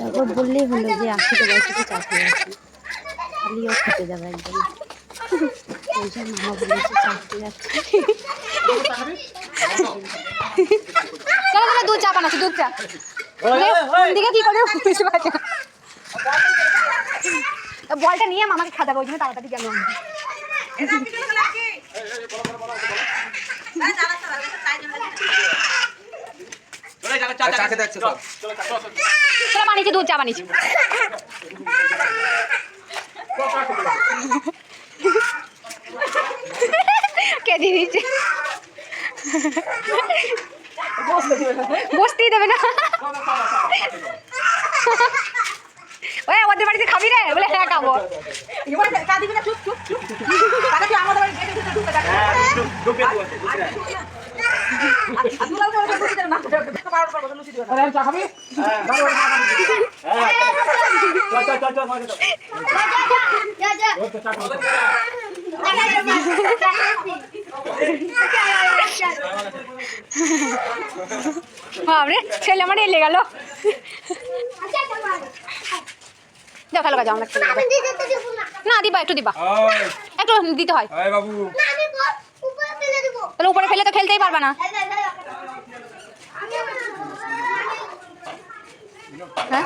একবার বললেই হলো যে আসতে বয়সে চা খেয়ে আসি, খালিও খেতে যাবে একদম। ওই জন্য মামা বলেছে চা খেতে যাচ্ছি। চলো চলো দুধ চা বানাচ্ছি, দুধ চা। দিকে কি করে বুঝতে পারছি না। বলটা নিয়ে মামাকে খাওয়াবো, ওই জন্য তাড়াতাড়ি গেল। চলো বানিয়েছি, দুধ চা বানিয়েছি। কে দিয়ে দিচ্ছে, বসতেই দেবে না। ওই ওদের বাড়িতে খাবি রে বলে, হ্যাঁ খাবো। বাবরে ছেলে আমার এলে গেল। যাও খেলো যাও, না দিবা একটু দিবা, একটু দিতে হয়। তাহলে উপরে ফেলে তো খেলতেই পারবে না। হ্যাঁ